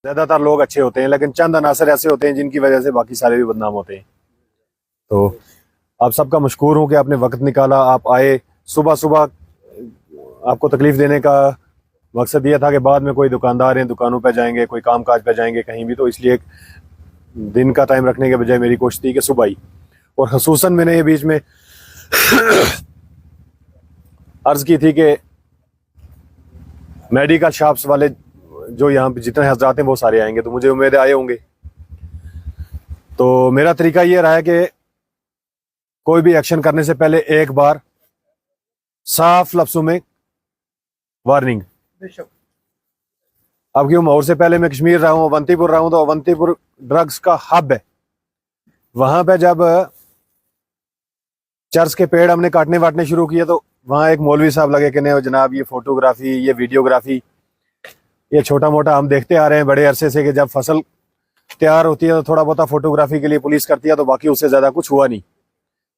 ज्यादातर लोग अच्छे होते हैं, लेकिन चंद अनासर ऐसे होते हैं जिनकी वजह से बाकी सारे भी बदनाम होते हैं। तो आप सबका मशकूर हूँ कि आपने वक्त निकाला, आप आए सुबह सुबह। आपको तकलीफ देने का मकसद ये था कि बाद में कोई दुकानदार हैं, दुकानों पे जाएंगे, कोई काम काज पे जाएंगे कहीं भी, तो इसलिए दिन का टाइम रखने के बजाय मेरी कोशिश थी कि सुबह ही। और खसूसन मैंने ये बीच में अर्ज की थी कि मेडिकल शॉप्स वाले जो यहाँ पे जितने हजरात हैं वो सारे आएंगे, तो मुझे उम्मीद है आए होंगे। तो मेरा तरीका ये रहा है कि कोई भी एक्शन करने से पहले एक बार साफ लफ्जों में वार्निंग। अब क्यों और से पहले मैं कश्मीर रहा हूँ, अवंतीपुर रहा हूँ, तो अवंतीपुर ड्रग्स का हब है। वहां पे जब चर्च के पेड़ हमने काटने वाटने शुरू किए तो वहां एक मौलवी साहब लगे कि नहीं जनाब, ये फोटोग्राफी, ये वीडियोग्राफी, ये छोटा मोटा हम देखते आ रहे हैं बड़े अरसे से कि जब फसल तैयार होती है तो थोड़ा बहुत फोटोग्राफी के लिए पुलिस करती है, तो बाकी उससे ज्यादा कुछ हुआ नहीं।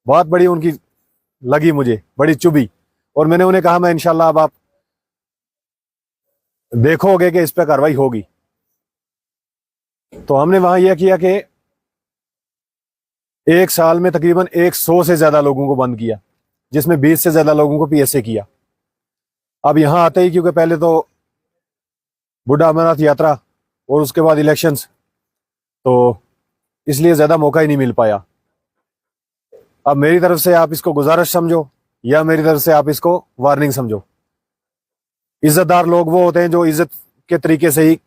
बहुत बड़ी उनकी लगी, मुझे बड़ी चुभी। और मैंने उन्हें कहा मैं इंशाल्लाह अब आप देखोगे कि इस पर कार्रवाई होगी। तो हमने वहां यह किया कि एक साल में तकरीबन 100 से ज्यादा लोगों को बंद किया, जिसमें 20 से ज्यादा लोगों को पीएसए किया। अब यहां आते ही, क्योंकि पहले तो बुढ़ा अमरनाथ यात्रा और उसके बाद इलेक्शंस, तो इसलिए ज्यादा मौका ही नहीं मिल पाया। अब मेरी तरफ से आप इसको गुजारिश समझो या मेरी तरफ से आप इसको वार्निंग समझो। इज्जतदार लोग वो होते हैं जो इज्जत के तरीके से ही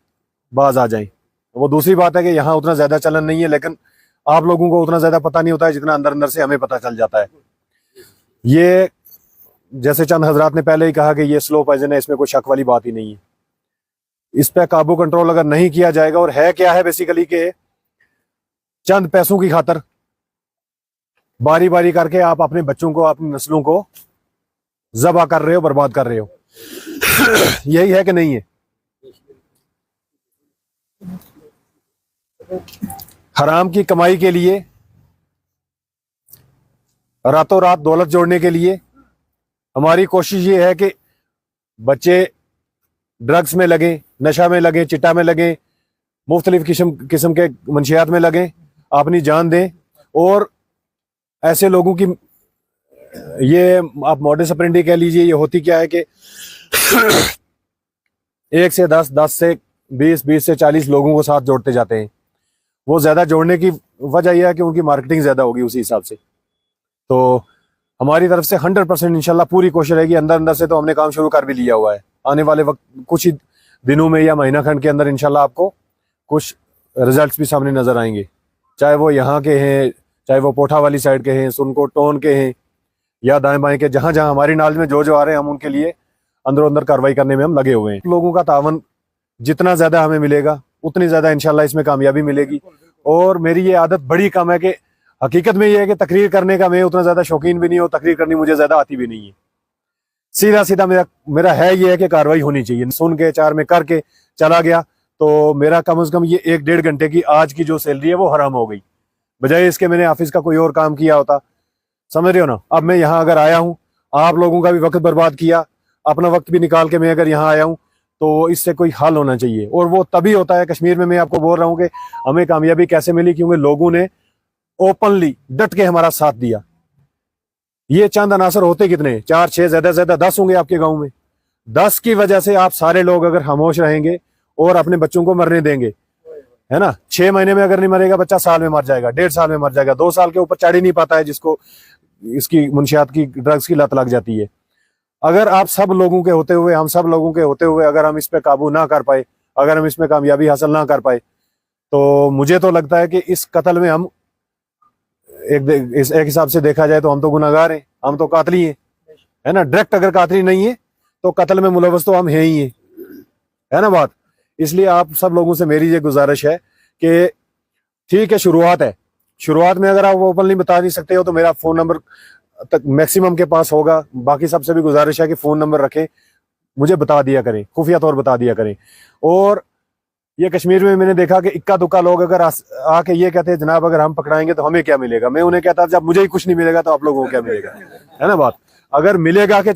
बाज आ जाएं। वो दूसरी बात है कि यहाँ उतना ज्यादा चलन नहीं है, लेकिन आप लोगों को उतना ज्यादा पता नहीं होता है जितना अंदर अंदर से हमें पता चल जाता है। ये जैसे चंद हजरात ने पहले ही कहा कि ये स्लो पॉइजन है, इसमें कोई शक वाली बात ही नहीं है। इस पे काबू कंट्रोल अगर नहीं किया जाएगा, और है क्या है बेसिकली के चंद पैसों की खातर बारी बारी करके आप अपने बच्चों को, अपनी नस्लों को ज़बा कर रहे हो, बर्बाद कर रहे हो। यही है कि नहीं है? हराम की कमाई के लिए, रातों रात दौलत जोड़ने के लिए हमारी कोशिश ये है कि बच्चे ड्रग्स में लगे, नशा में लगे, चिट्टा में लगे, मुख्तलिफ किस्म के मंशियात में लगे, अपनी जान दें। और ऐसे लोगों की ये आप मॉडस ऑपरेंडी कह लीजिए, ये होती क्या है कि 1 से 10, 10 से 20, 20 से 40 लोगों को साथ जोड़ते जाते हैं। वो ज्यादा जोड़ने की वजह यह है कि उनकी मार्केटिंग ज्यादा होगी उसी हिसाब से। तो हमारी तरफ से 100% इंशाल्लाह पूरी कोशिश रहेगी। अंदर अंदर से तो हमने काम शुरू कर भी लिया हुआ है। आने वाले वक्त कुछ ही दिनों में या महीना खंड के अंदर इंशाल्लाह आपको कुछ रिजल्ट्स भी सामने नजर आएंगे, चाहे वो यहाँ के हैं, चाहे वो पोठा वाली साइड के हैं, सुनकोट टोन के हैं, या दाएं बाएं के, जहां जहां हमारी नॉलेज में जो आ रहे हैं हम उनके लिए अंदर अंदर कार्रवाई करने में हम लगे हुए हैं। लोगों का तावन जितना ज्यादा हमें मिलेगा उतनी ज्यादा इंशाल्लाह इसमें कामयाबी मिलेगी। और मेरी ये आदत बड़ी कम है कि हकीकत में ये है कि तकरीर करने का मैं उतना ज्यादा शौकीन भी नहीं हूँ, तकरीर करनी मुझे ज्यादा आती भी नहीं है। सीधा सीधा मेरा है ये है कि कार्रवाई होनी चाहिए। सुन के 4 में करके चला गया तो मेरा कम से कम ये 1-1.5 घंटे की आज की जो सैलरी है वो हराम हो गई, बजाय इसके मैंने ऑफिस का कोई और काम किया होता। समझ रहे हो ना? अब मैं यहाँ अगर आया हूँ, आप लोगों का भी वक्त बर्बाद किया, अपना वक्त भी निकाल के मैं अगर यहाँ आया हूँ, तो इससे कोई हल होना चाहिए। और वो तभी होता है कश्मीर में। मैं आपको बोल रहा हूँ कि हमें कामयाबी कैसे मिली, क्योंकि लोगों ने ओपनली डट के हमारा साथ दिया। ये चंद अनासर होते कितने, 4-6, ज्यादा से ज्यादा 10 होंगे आपके गांव में। 10 की वजह से आप सारे लोग अगर खामोश रहेंगे और अपने बच्चों को मरने देंगे, है ना? 6 महीने में अगर नहीं मरेगा बच्चा, साल में मर जाएगा, 1.5 साल में मर जाएगा, 2 साल के ऊपर चढ़ ही नहीं पाता है जिसको इसकी मुंशियात की, ड्रग्स की लत लग जाती है। अगर आप सब लोगों के होते हुए, हम सब लोगों के होते हुए अगर हम इस पे काबू ना कर पाए, अगर हम इसमें कामयाबी हासिल ना कर पाए, तो मुझे तो लगता है कि इस कत्ल में हम एक हिसाब से देखा जाए तो हम तो गुनाहगार हैं, हम तो कातली हैं, है ना? डायरेक्ट अगर कातली नहीं है तो कत्ल में मुलव्वस तो हम हैं ही हैं, है ना बात? इसलिए आप सब लोगों से मेरी ये गुजारिश है कि ठीक है, शुरुआत है, शुरुआत में अगर आप ओपनली बता नहीं सकते हो तो मेरा फोन नंबर तक मैक्सिमम के पास होगा। बाकी सबसे भी गुजारिश है कि फोन नंबर रखें, मुझे बता दिया करें, खुफिया तौर बता दिया करें। और ये कश्मीर में मैंने देखा कि इक्का दुक्का लोग अगर आके ये कहते हैं जनाब अगर हम पकड़ाएंगे तो हमें क्या मिलेगा, मैं उन्हें कहता जब मुझे ही कुछ नहीं मिलेगा तो आप लोगों को क्या मिलेगा, है ना बात? अगर मिलेगा के